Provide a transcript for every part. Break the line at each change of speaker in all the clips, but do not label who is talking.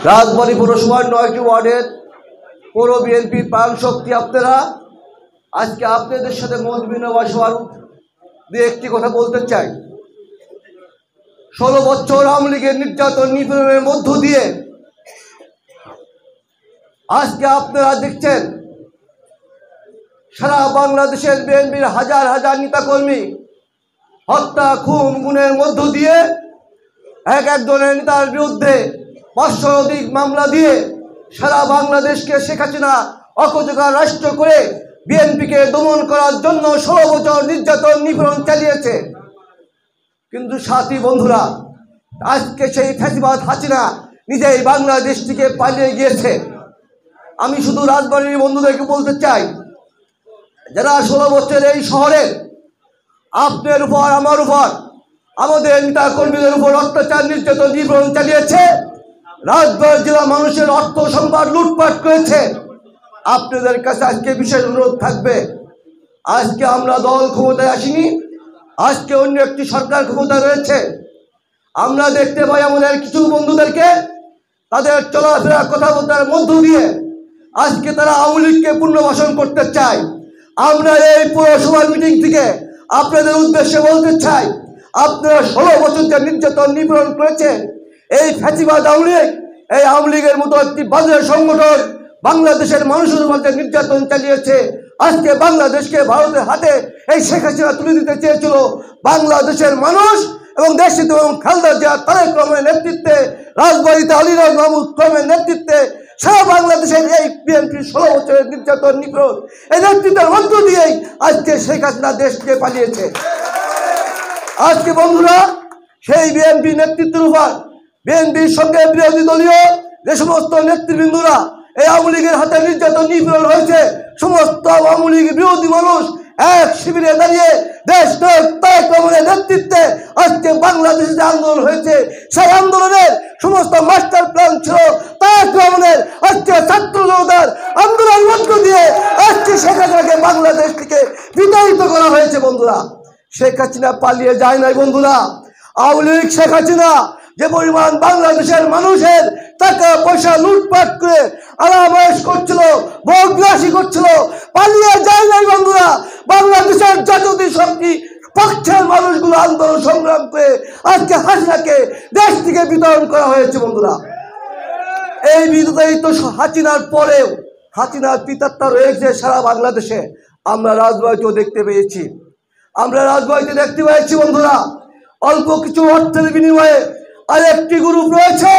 রাজবাড়ী পৌরসভার 9টি ওয়ার্ডের পৌর বিএনপির প্রাণ শক্তি আপনারা। আজকে আপনাদের সাথে মত বিনিময় সভার দিয়ে একটি কথা বলতে চাই। 16 বছর আওয়ামী লীগের নির্যাতন নিপীড়নের মধ্য দিয়ে আজকে আপনারা দেখছেন সারা বাংলাদেশের বিএনপির হাজার হাজার নেতাকর্মী হত্যা, খুন, গুমের মধ্য দিয়ে একজনের নেতার বিরুদ্ধে 500 অধিক মামলা দিয়ে সারা বাংলাদেশকে শেখ হাসিনা অকচকার রাষ্ট্র করে বিএনপিকে দমন করার জন্য 16 বছর নির্যাতন নিপীড়ন চালিয়েছে। কিন্তু সাথী বন্ধুরা, আজকে সেই ফ্যাসিবাদ হাসিনা নিজেই বাংলাদেশ থেকে পালিয়ে গিয়েছে। আমি শুধু রাজবাড়ির বন্ধুদেরকে বলতে চাই, যারা 16 বছর এই শহরে আপনার উপর, আমার উপর, আমাদের নেতা কর্মীদের উপর অত্যাচার, নির্যাতন, নিপীড়ন চালিয়েছে, রাজবাড়ী জেলা মানুষের অর্থ সম্পদ লুটপাট করেছে, আপনাদের কাছে আজকে বিশেষ অনুরোধ থাকবে। আজকে আমরা দল ক্ষমতায় আসিনি, আজকে অন্য একটি সরকার ক্ষমতা রয়েছে। আমরা দেখতে পাই আমাদের কিছু বন্ধুদেরকে তাদের চলাফেরা কথাবার্তার মধ্য দিয়ে আজকে তারা আওয়ামী লীগকে পুনর্বাসন করতে চায়। আমরা এই পৌরসভার মিটিং থেকে আপনাদের উদ্দেশ্যে বলতে চাই, আপনারা 16 বছর যে নির্যাতন নিপীড়ন করেছেন, এই ফ্যাসিবাদ আওয়ামী লীগ, এই আওয়ামী লীগের মতো একটি বাজে সংগঠন বাংলাদেশের মানুষের উপর নির্যাতন চালিয়েছে। আজকে বাংলাদেশকে ভারতের হাতে এই শেখ হাসিনা তুলে দিতে চেয়েছিল। বাংলাদেশের মানুষ এবং দেশটিতে এবং খালেদা জিয়া, তারেক রহমানের নেতৃত্বে, রাজবাড়ীতে আলীরাজ মাহমুদ খানের নেতৃত্বে সারা বাংলাদেশের এই বিএনপি 16 বছরের নির্যাতন নিপীড়ন এই নেতৃত্বের মধ্য দিয়েই আজকে শেখ হাসিনা দেশ থেকে পালিয়েছে। আজকে বন্ধুরা, সেই বিএনপি নেতৃত্বের উপর বিএনপির সঙ্গে বিরোধী দলীয় যে সমস্ত নেতৃবৃন্দরা এই আওয়ামী লীগের হাতে নির্যাতন নিপীড়ন হয়েছে, সমস্ত আওয়ামী লীগ বিরোধী মানুষ এক শিবিরে দাঁড়িয়ে দেশ তারেক রহমানের নেতৃত্বে আজকে বাংলাদেশে যে আন্দোলন হয়েছে, সেই আন্দোলনের সমস্ত মাস্টার প্ল্যান ছিল তারেক রহমানের। আজকে ছাত্র জনতার আন্দোলনের মধ্য দিয়ে আজকে শেখ হাসিনাকে বাংলাদেশ থেকে বিতাড়িত করা হয়েছে। বন্ধুরা, শেখ হাসিনা পালিয়ে যায় নাই। বন্ধুরা, আওয়ামী লীগ শেখ হাসিনা যে পরিমাণ বাংলাদেশের মানুষের টাকা পয়সা লুটপাট করে আরামায়েশ করছিল, ভোগবিলাসী করছিল, পালিয়ে যায় নাই। বন্ধুরা, বাংলাদেশের জাতীয় শক্তি পক্ষের মানুষগুলো আন্দোলন সংগ্রাম করে আজকে হাসিনাকে দেশ থেকে বিতরণ করা হয়েছে। বন্ধুরা, এই বিতাড়িত হাসিনার পরেও হাসিনার পিতাত্তা রয়েছে সারা বাংলাদেশে। আমরা রাজবাড়ীতেও দেখতে পেয়েছি, বন্ধুরা, অল্প কিছু অর্থের বিনিময়ে আরেকটি গ্রুপ রয়েছে।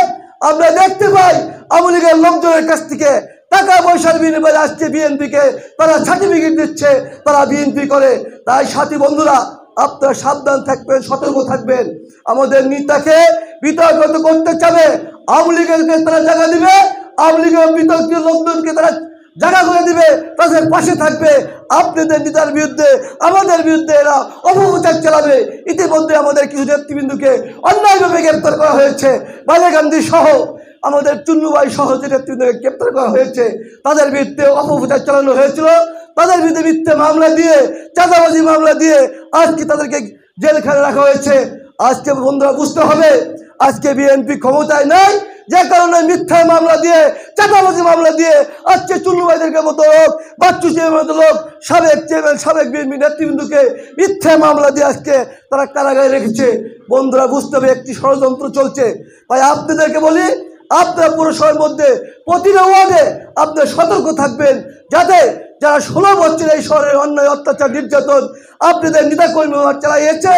আমরা দেখতে পাই আওয়ামী লীগের লোকজনের কাছ থেকে টাকা পয়সার বিনিময়ে আসছে বিএনপিকে তারা সার্টিফিকেট দিচ্ছে, তারা বিএনপি করে। তাই সাথী বন্ধুরা, আপনারা সাবধান থাকবেন, সতর্ক থাকবেন। আমাদের নেতাকে বিতর্কিত করতে চাবে, আওয়ামী লীগেরকে তারা জায়গা দিবে, আওয়ামী লীগের বিতর্কিত লোকজনকে তারা জায়গা করে দিবে, তাদের পাশে থাকবে। আপনাদের নেতার বিরুদ্ধে, আমাদের বিরুদ্ধে এরা অপপ্রচার চালাবে। ইতিমধ্যে আমাদের কিছু নেতৃবৃন্দকে অন্যায়ভাবে গ্রেপ্তার করা হয়েছে। বালে গান্ধী সহ আমাদের চুন্নুবাই সহ যে নেতৃবৃন্দকে গ্রেপ্তার করা হয়েছে, তাদের বিরুদ্ধে অপপ্রচার চালানো হয়েছিল। তাদের বিরুদ্ধে মিথ্যে মামলা দিয়ে, চাঁদাবাজি মামলা দিয়ে আজকে তাদেরকে জেলখানে রাখা হয়েছে। আজকে বন্ধুরা বুঝতে হবে, আজকে বিএনপি ক্ষমতায় নাই, যে কারণে মিথ্যা মামলা দিয়ে, চাঁদাবাজি মামলা দিয়ে আজকে চুন্নুবাইদেরকে মতো লোক, বাচ্চু চেয়ারম্যানের মতো লোক, সাবেক চেয়ারম্যান, সাবেক বিএনপি নেতৃবৃন্দকে মিথ্যা মামলা দিয়ে আজকে তারা কারাগারে রেখেছে। বন্ধুরা বুঝতে হবে, একটি ষড়যন্ত্র চলছে। তাই আপনাদেরকে বলি, আপনার পৌরসভার মধ্যে প্রতিটা ওয়ার্ডে আপনার সতর্ক থাকবেন, যাতে যারা 16 বছর এই শহরের অন্যায়, অত্যাচার, নির্যাতন আপনাদের নেতাকর্মী চালাইয়েছে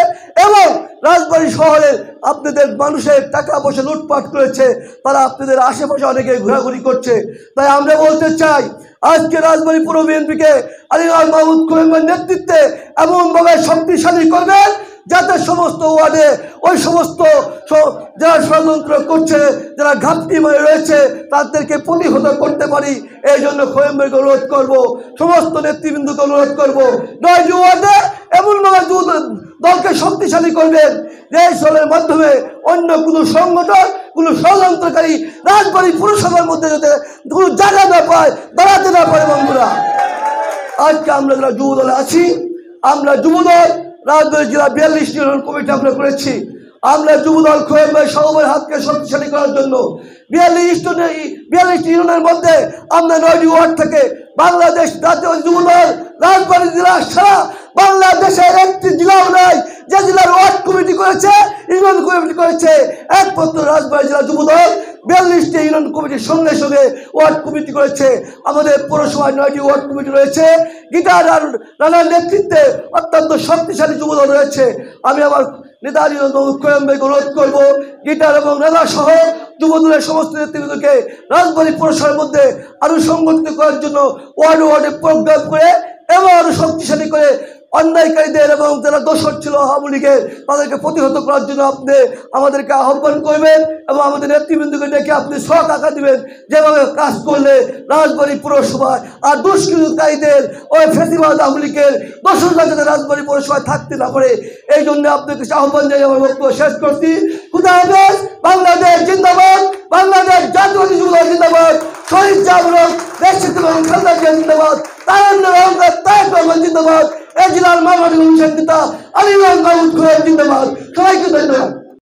এবং রাজবাড়ী শহরে আপনাদের মানুষের টাকা পয়সা লুটপাট করেছে, তারা আপনাদের আশেপাশে অনেকে ঘোরাঘুরি করছে। তাই আমরা বলতে চাই, আজকে রাজবাড়ী পৌর বিএনপিকে আলীরাজ মাহমুদ খানের নেতৃত্বে এমনভাবে শক্তিশালী করবেন যাতে সমস্ত ওয়ার্ডে ওই সমস্ত যারা ষড়যন্ত্র করছে, যারা ঘাপটি মারে রয়েছে, তাদেরকে প্রতিহত করতে পারি। এই জন্য খোয়েম্বরকে অনুরোধ করবো, সমস্ত নেতৃবৃন্দকে অনুরোধ করবো, 9টি ওয়ার্ডে এমনভাবে দলকে শক্তিশালী করবেন যে এই দলের মাধ্যমে অন্য কোনো সংগঠন, কোনো ষড়যন্ত্রকারী রাজবাড়ী পুরসভার মধ্যে যাতে কোনো জায়গা না পায়, দাঁড়াতে না পারে। বন্ধুরা, আজকে আমরা যারা যুবদলে আছি, আমরা যুবদল রাজবাড়ী জেলা 42টি কমিটি আমরা করেছি। আমরা যুবদল খোয়েব ভাই সহবের হাতকে শক্তিশালী করার জন্য 42টি ইউনিয়নের মধ্যে আমরা 9টি ওয়ার্ড থেকে বাংলাদেশ জাতীয় যুবদল রাজবাড়ী জেলা সারা বাংলাদেশের একটি জেলাও নাই যে জেলার ওয়ার্ড কমিটি করেছে, ইউনিয়ন কমিটি করেছে একমাত্র রাজবাড়ী জেলা যুবদল 42টি ইউনিয়ন কমিটির সঙ্গে সঙ্গে ওয়ার্ড কমিটি করেছে। আমাদের পৌরসভায় 9টি ওয়ার্ড কমিটি রয়েছে, গিটার আর রানার নেতৃত্বে অত্যন্ত শক্তিশালী যুবদল রয়েছে। আমি আমার নেতা খোয়েমকে অনুরোধ করবো গিটার এবং রানা সহ যুবদলের সমস্ত নেতৃবৃন্দকে রাজবাড়ী পৌরসভার মধ্যে আরো সংগঠিত করার জন্য ওয়ার্ডে ওয়ার্ডে প্রোগ্রাম করে এবং আরো শক্তিশালী করে অন্যায়কারীদের এবং যারা দোষর ছিল আওয়ামী লীগের তাদেরকে প্রতিহত করার জন্য আপনি আমাদেরকে আহ্বান করবেন এবং আমাদের নেতৃবৃন্দকে ডেকে আপনি টাকা দিবেন যেভাবে কাজ করলে রাজবাড়ী পৌরসভায় আর দুষ্কৃতকারীদের ওই ফেসিবাদ আওয়ামী লীগের দোষররা যাতে রাজবাড়ী পৌরসভায় থাকতে না পারে এই জন্য আপনাকে আহ্বান জানিয়ে আমার বক্তব্য শেষ করছি। খুদা হাফেজ। বাংলাদেশ জিন্দাবাদ, বাংলাদেশ জাতীয়তাবাদী যুবদল জিন্দাবাদ, শহীদ জাফর দেশ খালেদা জিয়া জিন্দাবাদ, তারেন্দ্র রহমান তারেক রহমান জিন্দাবাদ, এই জেলার মাননীয় নেতা আলী মাহমুদ খোয়েব জিন্দাবাদ। সবাইকে ধন্যবাদ।